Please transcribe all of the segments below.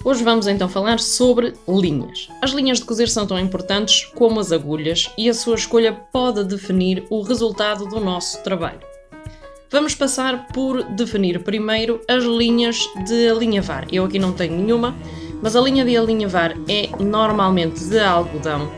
Hoje vamos então falar sobre linhas. As linhas de cozer são tão importantes como as agulhas e a sua escolha pode definir o resultado do nosso trabalho. Vamos passar por definir primeiro as linhas de alinhavar. Eu aqui não tenho nenhuma, mas a linha de alinhavar é normalmente de algodão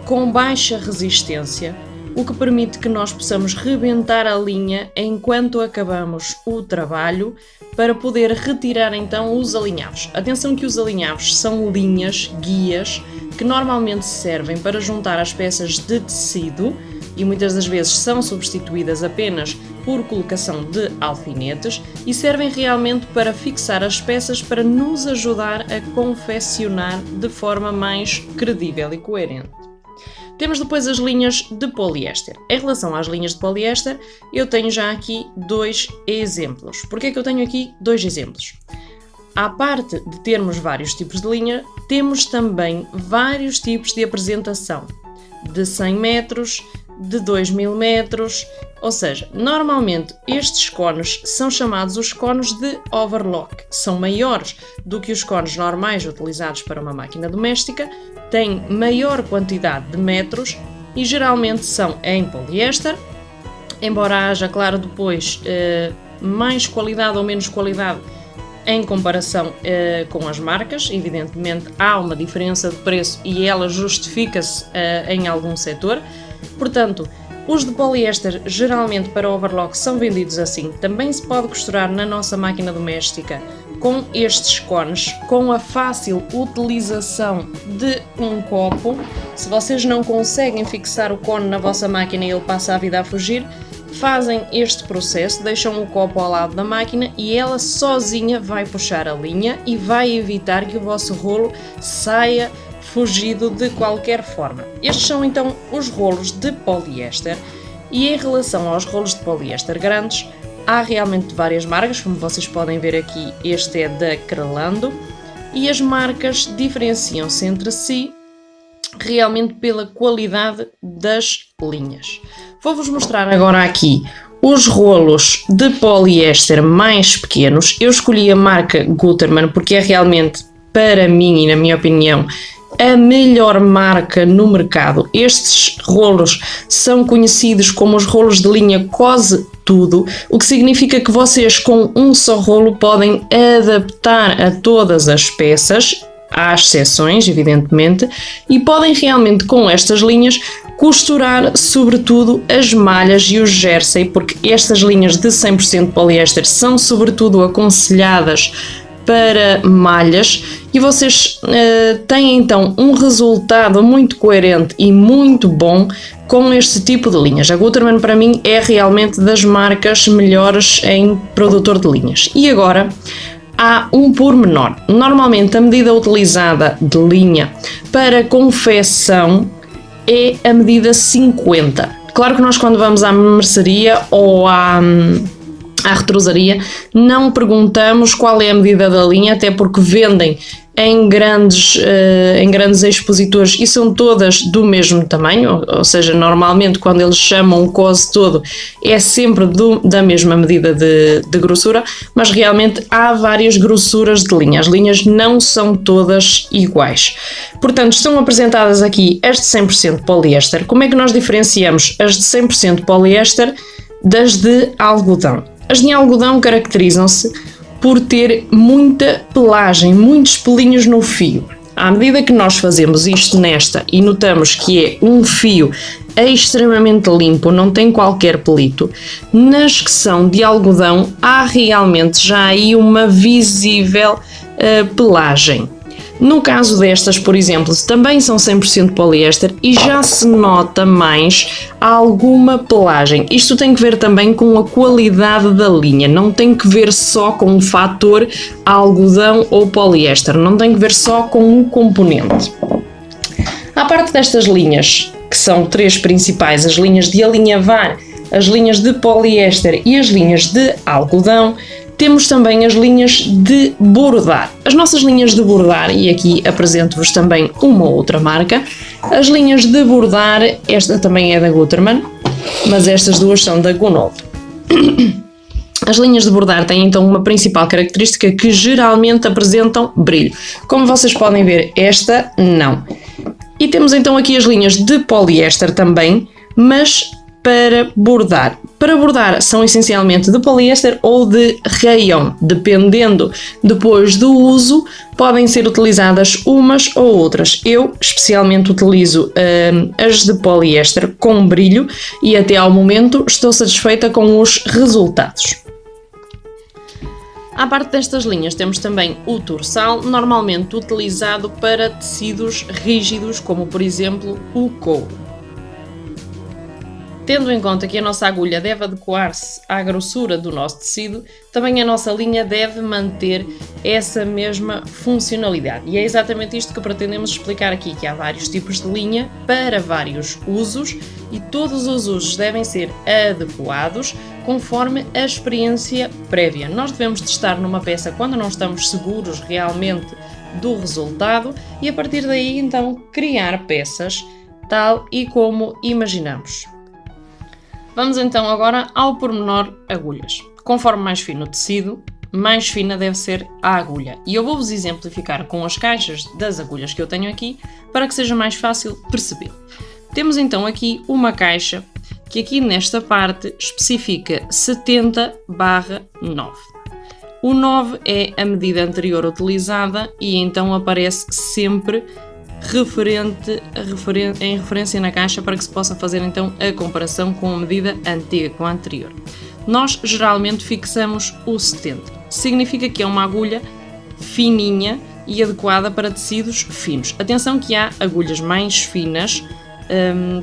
com baixa resistência, o que permite que nós possamos rebentar a linha enquanto acabamos o trabalho para poder retirar então os alinhavos. Atenção que os alinhavos são linhas, guias, que normalmente servem para juntar as peças de tecido e muitas das vezes são substituídas apenas por colocação de alfinetes e servem realmente para fixar as peças para nos ajudar a confeccionar de forma mais credível e coerente. Temos depois as linhas de poliéster. Em relação às linhas de poliéster, eu tenho já aqui dois exemplos. Porquê é que eu tenho aqui dois exemplos? À parte de termos vários tipos de linha, temos também vários tipos de apresentação. De 100 metros, de 2000 metros, ou seja, normalmente estes cones são chamados os cones de overlock. São maiores do que os cones normais utilizados para uma máquina doméstica, têm maior quantidade de metros e geralmente são em poliéster, embora haja, claro, depois mais qualidade ou menos qualidade em comparação com as marcas. Evidentemente há uma diferença de preço e ela justifica-se em algum setor. Portanto, os de poliéster geralmente para overlock são vendidos assim. Também se pode costurar na nossa máquina doméstica com estes cones, com a fácil utilização de um copo. Se vocês não conseguem fixar o cone na vossa máquina e ele passa a vida a fugir, fazem este processo, deixam o copo ao lado da máquina e ela sozinha vai puxar a linha e vai evitar que o vosso rolo saia fugido de qualquer forma. Estes são então os rolos de poliéster e em relação aos rolos de poliéster grandes, há realmente várias marcas, como vocês podem ver aqui, este é da Crelando e as marcas diferenciam-se entre si realmente pela qualidade das linhas. Vou-vos mostrar agora aqui os rolos de poliéster mais pequenos. Eu escolhi a marca Gutermann porque é realmente, para mim e na minha opinião, a melhor marca no mercado. Estes rolos são conhecidos como os rolos de linha Cose Tudo, o que significa que vocês com um só rolo podem adaptar a todas as peças, às exceções, evidentemente, e podem realmente com estas linhas costurar sobretudo as malhas e o jersey, porque estas linhas de 100% poliéster são sobretudo aconselhadas para malhas e vocês têm então um resultado muito coerente e muito bom com este tipo de linhas. A Gutermann para mim é realmente das marcas melhores em produtor de linhas. E agora há um pormenor. Normalmente a medida utilizada de linha para confecção é a medida 50. Claro que nós quando vamos à mercearia ou à retrosaria não perguntamos qual é a medida da linha, até porque vendem em grandes expositores e são todas do mesmo tamanho, ou seja, normalmente quando eles chamam o cose todo é sempre da mesma medida de grossura, mas realmente há várias grossuras de linha, as linhas não são todas iguais. Portanto, estão apresentadas aqui as de 100% poliéster. Como é que nós diferenciamos as de 100% poliéster das de algodão? As de algodão caracterizam-se por ter muita pelagem, muitos pelinhos no fio. À medida que nós fazemos isto nesta e notamos que é um fio extremamente limpo, não tem qualquer pelito, nas que são de algodão há realmente já aí uma visível pelagem. No caso destas, por exemplo, também são 100% poliéster e já se nota mais alguma pelagem. Isto tem que ver também com a qualidade da linha, não tem que ver só com o fator algodão ou poliéster, não tem que ver só com o componente. À parte destas linhas, que são três principais, as linhas de alinhavar, as linhas de poliéster e as linhas de algodão, temos também as linhas de bordar. As nossas linhas de bordar, e aqui apresento-vos também uma outra marca, as linhas de bordar, esta também é da Gutermann, mas estas duas são da Gunolf. As linhas de bordar têm então uma principal característica que geralmente apresentam brilho. Como vocês podem ver, esta não. E temos então aqui as linhas de poliéster também, mas para bordar. Para bordar são essencialmente de poliéster ou de rayon, dependendo depois do uso, podem ser utilizadas umas ou outras. Eu especialmente utilizo as de poliéster com brilho e até ao momento estou satisfeita com os resultados. À parte destas linhas temos também o torçal, normalmente utilizado para tecidos rígidos, como por exemplo o couro. Tendo em conta que a nossa agulha deve adequar-se à grossura do nosso tecido, também a nossa linha deve manter essa mesma funcionalidade. E é exatamente isto que pretendemos explicar aqui, que há vários tipos de linha para vários usos e todos os usos devem ser adequados conforme a experiência prévia. Nós devemos testar numa peça quando não estamos seguros realmente do resultado e a partir daí então criar peças tal e como imaginamos. Vamos então agora ao pormenor agulhas. Conforme mais fino o tecido, mais fina deve ser a agulha. E eu vou-vos exemplificar com as caixas das agulhas que eu tenho aqui para que seja mais fácil perceber. Temos então aqui uma caixa que aqui nesta parte especifica 70/9. O 9 é a medida anterior utilizada e então aparece sempre em referência na caixa para que se possa fazer então a comparação com a medida antiga, com a anterior. Nós geralmente fixamos o 70. Significa que é uma agulha fininha e adequada para tecidos finos. Atenção que há agulhas mais finas,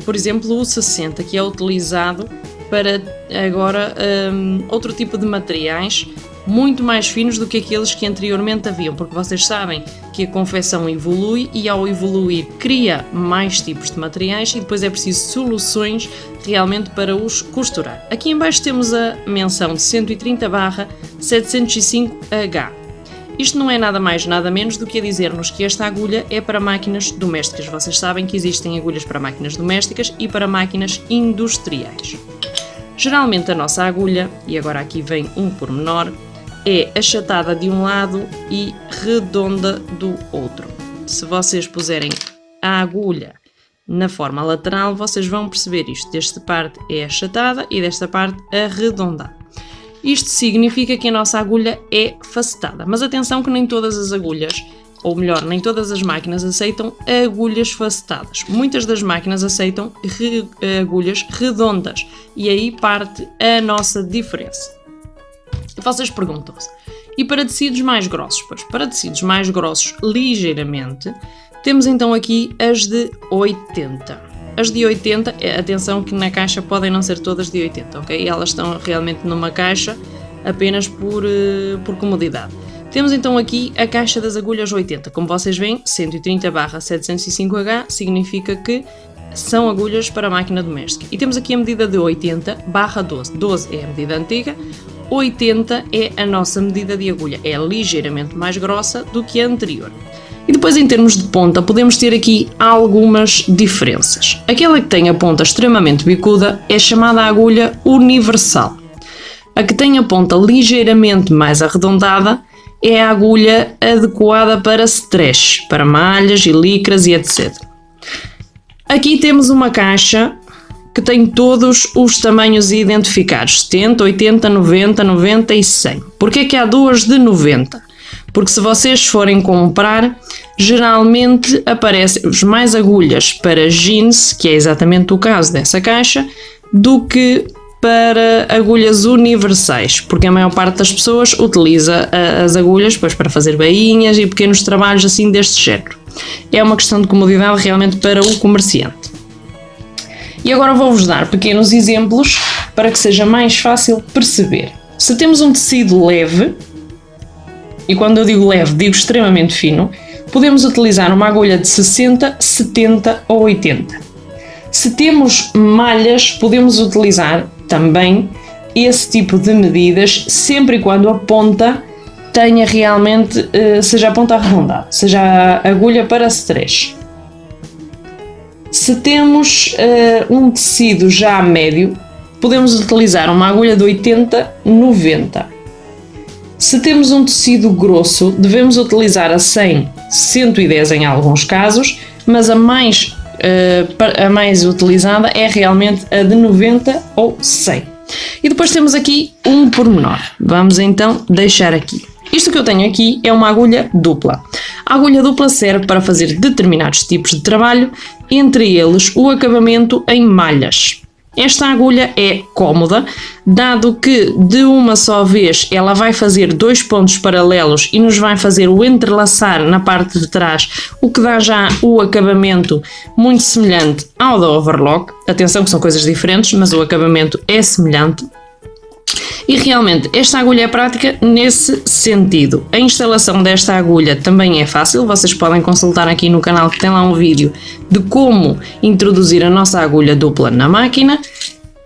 por exemplo o 60, que é utilizado para agora outro tipo de materiais muito mais finos do que aqueles que anteriormente haviam, porque vocês sabem que a confecção evolui e ao evoluir cria mais tipos de materiais e depois é preciso soluções realmente para os costurar. Aqui em baixo temos a menção de 130/705H. Isto não é nada mais nada menos do que a dizer-nos que esta agulha é para máquinas domésticas. Vocês sabem que existem agulhas para máquinas domésticas e para máquinas industriais. Geralmente a nossa agulha, e agora aqui vem um pormenor, é achatada de um lado e redonda do outro. Se vocês puserem a agulha na forma lateral, vocês vão perceber isto. Desta parte é achatada e desta parte arredondada. Isto significa que a nossa agulha é facetada. Mas atenção que nem todas as agulhas, ou melhor, nem todas as máquinas aceitam agulhas facetadas. Muitas das máquinas aceitam agulhas redondas e aí parte a nossa diferença. E vocês perguntam-se, e para tecidos mais grossos? Pois para tecidos mais grossos, ligeiramente, temos então aqui as de 80. As de 80, atenção que na caixa podem não ser todas de 80, ok? Elas estão realmente numa caixa apenas por comodidade. Temos então aqui a caixa das agulhas 80. Como vocês veem, 130/705H significa que são agulhas para máquina doméstica. E temos aqui a medida de 80/12. 12 é a medida antiga, 80 é a nossa medida de agulha. É ligeiramente mais grossa do que a anterior. E depois em termos de ponta podemos ter aqui algumas diferenças. Aquela que tem a ponta extremamente bicuda é chamada agulha universal. A que tem a ponta ligeiramente mais arredondada é a agulha adequada para stretch, para malhas e licras e etc. Aqui temos uma caixa que tem todos os tamanhos identificados, 70, 80, 90, 90 e 100. Porquê é que há duas de 90? Porque se vocês forem comprar, geralmente aparecem mais agulhas para jeans, que é exatamente o caso dessa caixa, do que para agulhas universais, porque a maior parte das pessoas utiliza as agulhas depois para fazer bainhas e pequenos trabalhos assim deste género. É uma questão de comodidade realmente para o comerciante. E agora vou-vos dar pequenos exemplos para que seja mais fácil perceber. Se temos um tecido leve, e quando eu digo leve, digo extremamente fino, podemos utilizar uma agulha de 60, 70 ou 80. Se temos malhas, podemos utilizar também esse tipo de medidas, sempre e quando a ponta tenha realmente, seja a ponta arredondada, seja a agulha para stretch. Se temos um tecido já médio, podemos utilizar uma agulha de 80-90. Se temos um tecido grosso, devemos utilizar a 100-110 em alguns casos, mas a mais utilizada é realmente a de 90 ou 100. E depois temos aqui um pormenor. Vamos então deixar aqui. Isto que eu tenho aqui é uma agulha dupla. A agulha dupla serve para fazer determinados tipos de trabalho, entre eles o acabamento em malhas. Esta agulha é cómoda, dado que de uma só vez ela vai fazer 2 pontos paralelos e nos vai fazer o entrelaçar na parte de trás, o que dá já o acabamento muito semelhante ao da overlock. Atenção que são coisas diferentes, mas o acabamento é semelhante. E realmente esta agulha é prática nesse sentido. A instalação desta agulha também é fácil, vocês podem consultar aqui no canal que tem lá um vídeo de como introduzir a nossa agulha dupla na máquina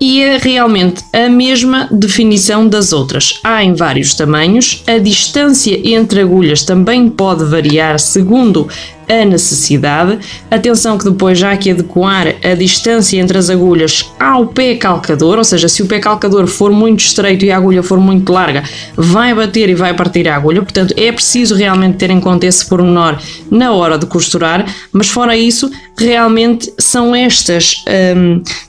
e é realmente a mesma definição das outras. Há em vários tamanhos, a distância entre agulhas também pode variar segundo a necessidade. Atenção que depois já há que adequar a distância entre as agulhas ao pé calcador, ou seja, se o pé calcador for muito estreito e a agulha for muito larga, vai bater e vai partir a agulha, portanto é preciso realmente ter em conta esse pormenor na hora de costurar, mas fora isso, realmente são estas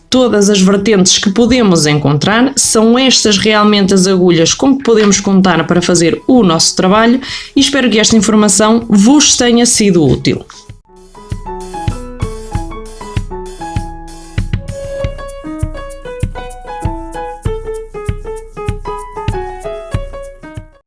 todas as vertentes que podemos encontrar, são estas realmente as agulhas com que podemos contar para fazer o nosso trabalho e espero que esta informação vos tenha sido útil.